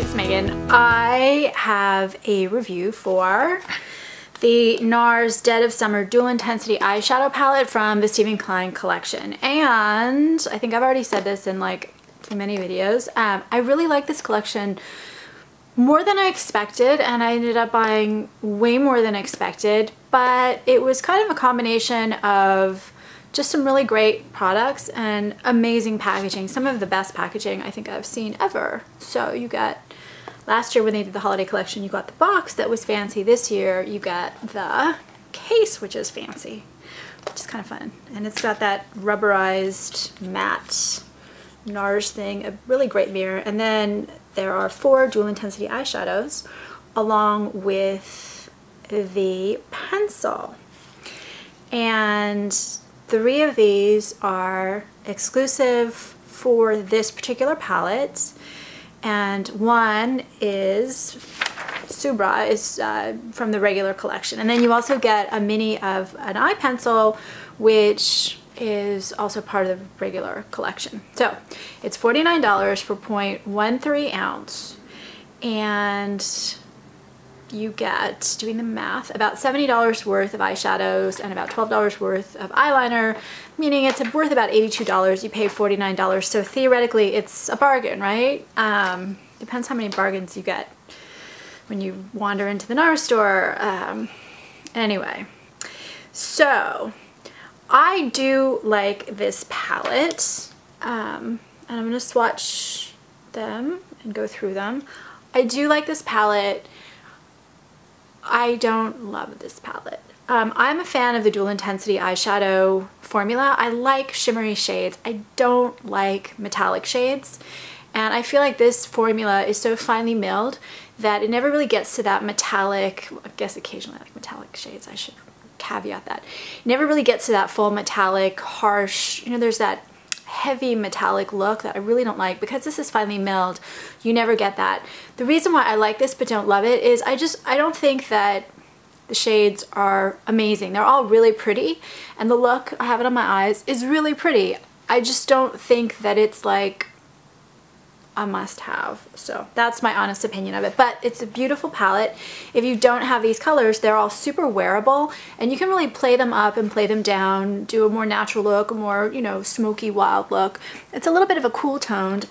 it's Megan. I have a review for the Nars Dead of Summer Dual Intensity Eyeshadow Palette from the Klein collection. And I think I've already said this in like too many videos. I really like this collection more than I expected, and I ended up buying way more than expected, but it was kind of a combination of just some really great products and amazing packaging. Some of the best packaging I think I've seen ever. So you got, last year when they did the holiday collection, you got the box that was fancy. This year you got the case, which is fancy, which is kind of fun. And it's got that rubberized matte Nars thing, a really great mirror. And then there are 4 dual intensity eyeshadows along with the pencil. And 3 of these are exclusive for this particular palette, and 1 is Subra, is from the regular collection. And then you also get a mini of an eye pencil, which is also part of the regular collection. So it's $49 for 0.13 ounce, and you get, doing the math, about $70 worth of eyeshadows and about $12 worth of eyeliner, meaning it's worth about $82. You pay $49, so theoretically it's a bargain, right? Depends how many bargains you get when you wander into the Nars store. Anyway, so I do like this palette, and I'm going to swatch them and go through them. I do like this palette. I don't love this palette. I'm a fan of the dual intensity eyeshadow formula. I like shimmery shades. I don't like metallic shades. And I feel like this formula is so finely milled that it never really gets to that metallic, I guess occasionally I like metallic shades, I should caveat that. It never really gets to that full metallic, harsh, you know, there's that heavy metallic look that I really don't like. Because this is finely milled, you never get that. The reason why I like this but don't love it is I don't think that the shades are amazing. They're all really pretty, and the look, I have it on my eyes, is really pretty. I just don't think that it's like a must-have. So that's my honest opinion of it, but it's a beautiful palette. If you don't have these colors, they're all super wearable, and you can really play them up and play them down, do a more natural look, a more, you know, smoky, wild look. It's a little bit of a cool toned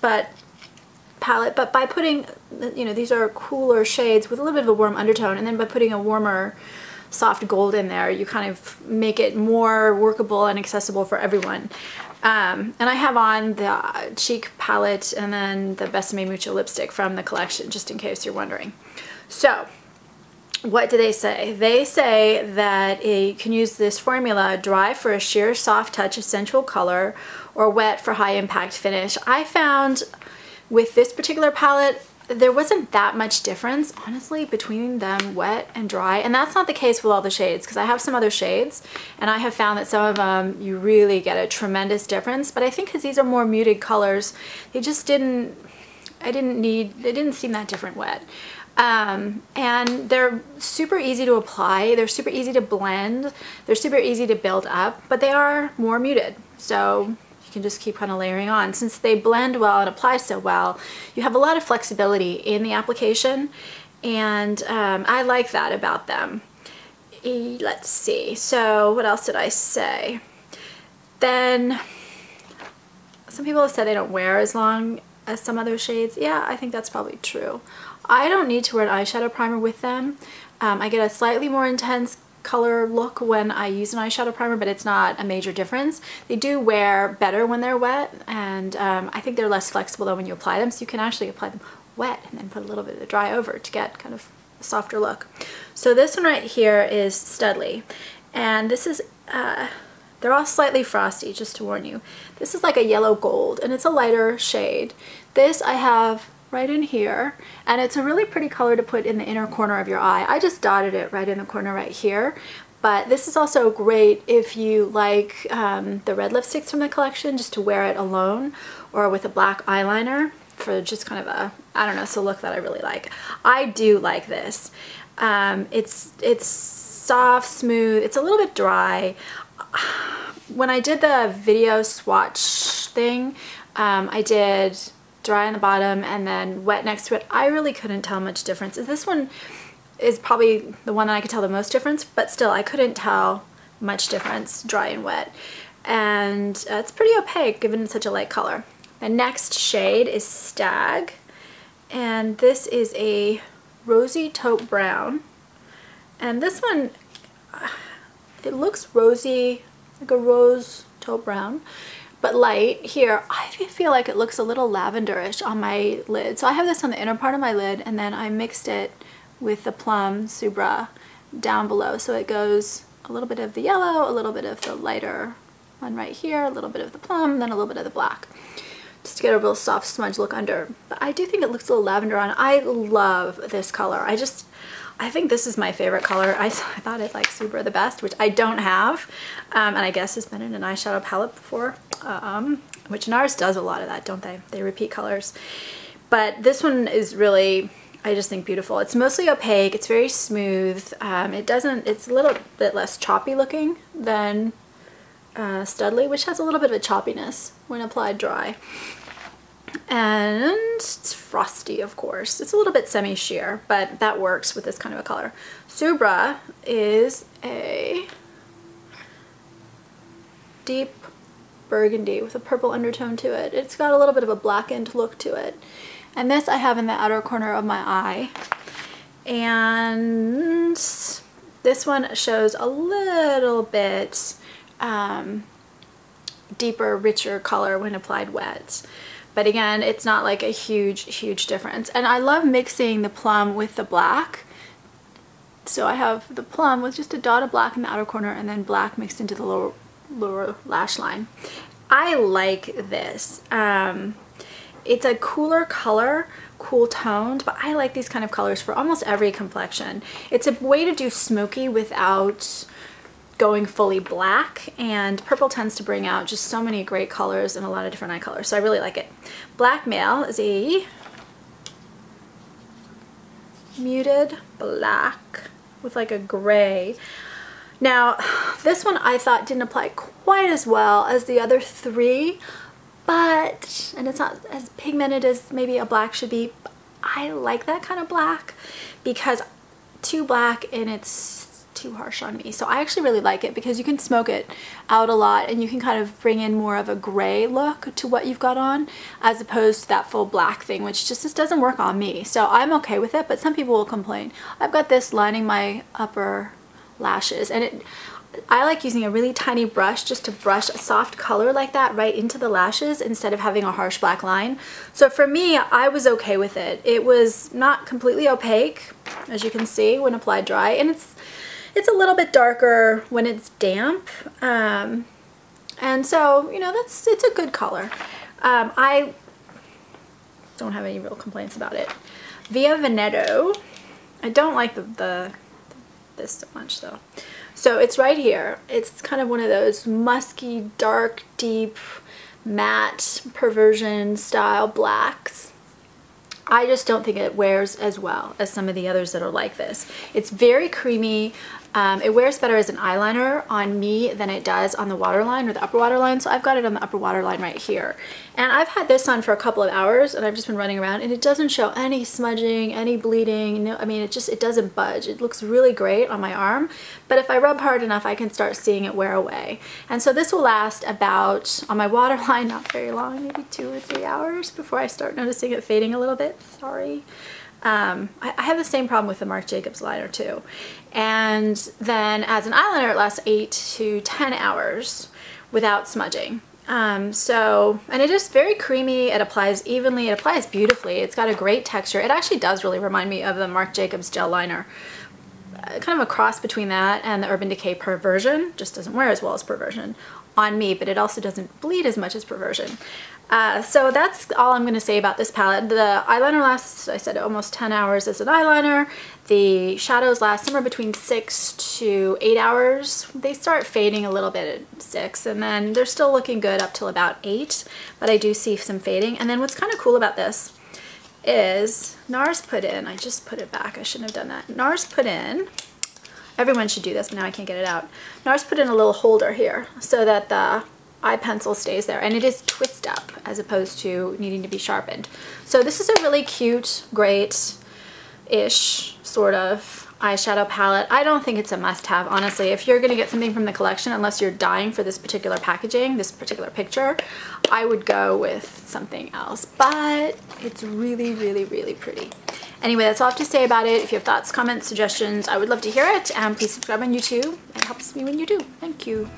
palette, but by putting, you know, these are cooler shades with a little bit of a warm undertone, and then by putting a warmer soft gold in there, you kind of make it more workable and accessible for everyone. And I have on the cheek palette and then the Besame Mucho lipstick from the collection, just in case you're wondering. So what do they say? They say that you can use this formula dry for a sheer soft touch of sensual color, or wet for high impact finish. I found with this particular palette there wasn't that much difference, honestly, between them wet and dry. And that's not the case with all the shades, because I have some other shades and I have found that some of them you really get a tremendous difference. But I think because these are more muted colors, they just didn't, they didn't seem that different wet. And they're super easy to apply, they're super easy to blend, they're super easy to build up, but they are more muted. So you can just keep kind of layering on. Since they blend well and apply so well, you have a lot of flexibility in the application, and I like that about them. Let's see, so what else did I say? Then some people have said they don't wear as long as some other shades. Yeah, I think that's probably true. I don't need to wear an eyeshadow primer with them. I get a slightly more intense color look when I use an eyeshadow primer, but it's not a major difference. They do wear better when they're wet, and I think they're less flexible though when you apply them, so you can actually apply them wet and then put a little bit of dry over to get kind of a softer look. So this one right here is Studley, and this is they're all slightly frosty, just to warn you. This is like a yellow gold, and it's a lighter shade. This I have right in here, and it's a really pretty color to put in the inner corner of your eye. I just dotted it right in the corner right here, but this is also great if you like the red lipsticks from the collection, just to wear it alone or with a black eyeliner for just kind of a, I don't know, it's a look that I really like. I do like this. It's soft, smooth, it's a little bit dry. When I did the video swatch thing, I did dry on the bottom and then wet next to it, I really couldn't tell much difference. This one is probably the one that I could tell the most difference, but still I couldn't tell much difference dry and wet. And it's pretty opaque given it's such a light color. The next shade is Stag, and this is a rosy taupe brown. And this one, it looks rosy, like a rose taupe brown, but light. Here, I feel like it looks a little lavenderish on my lid. So I have this on the inner part of my lid, and then I mixed it with the Plum Subra down below. So it goes a little bit of the yellow, a little bit of the lighter one right here, a little bit of the plum, then a little bit of the black, just to get a real soft smudge look under. But I do think it looks a little lavender on. I love this color. I think this is my favorite color. I thought it liked Subra the best, which I don't have, and I guess has been in an eyeshadow palette before, which Nars does a lot of that, don't they? They repeat colors. But this one is really, I just think, beautiful. It's mostly opaque. It's very smooth. It's a little bit less choppy looking than Studley, which has a little bit of a choppiness when applied dry. And it's frosty, of course. It's a little bit semi-sheer, but that works with this kind of a color. Subra is a deep burgundy with a purple undertone to it. It's got a little bit of a blackened look to it. And this I have in the outer corner of my eye. And this one shows a little bit deeper, richer color when applied wet. But again, it's not like a huge difference. And I love mixing the plum with the black. So I have the plum with just a dot of black in the outer corner and then black mixed into the lower lash line. I like this. It's a cooler color, cool toned, but I like these kind of colors for almost every complexion. It's a way to do smoky without going fully black, and purple tends to bring out just so many great colors and a lot of different eye colors, so I really like it. Blackmail is a muted black with like a gray. Now this one I thought didn't apply quite as well as the other three, but, and it's not as pigmented as maybe a black should be, but I like that kind of black because too black and it's too harsh on me. So I actually really like it because you can smoke it out a lot and you can kind of bring in more of a gray look to what you've got on as opposed to that full black thing, which just doesn't work on me. So I'm okay with it, but some people will complain. I've got this lining my upper lashes, and I like using a really tiny brush just to brush a soft color like that right into the lashes instead of having a harsh black line. So for me, I was okay with it. It was not completely opaque, as you can see, when applied dry, and it's a little bit darker when it's damp, and so, you know, it's a good color. I don't have any real complaints about it. Via Veneto, I don't like this so much though. So it's right here. It's kind of one of those musky, dark, deep, matte perversion style blacks. I just don't think it wears as well as some of the others that are like this. It's very creamy. It wears better as an eyeliner on me than it does on the waterline or the upper waterline. So I've got it on the upper waterline right here. And I've had this on for a couple of hours and I've just been running around and it doesn't show any smudging, any bleeding. No, I mean, it doesn't budge. It looks really great on my arm. But if I rub hard enough, I can start seeing it wear away. And so this will last about, on my waterline, not very long, maybe 2 or 3 hours before I start noticing it fading a little bit. Sorry. I have the same problem with the Marc Jacobs liner too. And then as an eyeliner, it lasts 8 to 10 hours without smudging. And it is very creamy. It applies evenly. It applies beautifully. It's got a great texture. It actually does really remind me of the Marc Jacobs gel liner. Kind of a cross between that and the Urban Decay Perversion. Just doesn't wear as well as Perversion on me, but it also doesn't bleed as much as Perversion. So that's all I'm going to say about this palette. The eyeliner lasts, I said, almost 10 hours as an eyeliner. The shadows last somewhere between 6 to 8 hours. They start fading a little bit at 6, and then they're still looking good up till about 8, but I do see some fading. And then what's kind of cool about this is Nars put in, I just put it back, I shouldn't have done that. Nars put in, everyone should do this, but now I can't get it out. Nars put in a little holder here so that the eye pencil stays there, and it is twist up as opposed to needing to be sharpened. So this is a really cute, great-ish sort of eyeshadow palette. I don't think it's a must-have, honestly. If you're gonna get something from the collection, unless you're dying for this particular packaging, this particular picture, I would go with something else, but it's really, really, really pretty. Anyway, that's all I have to say about it. If you have thoughts, comments, suggestions, I would love to hear it, and please subscribe on YouTube. It helps me when you do. Thank you.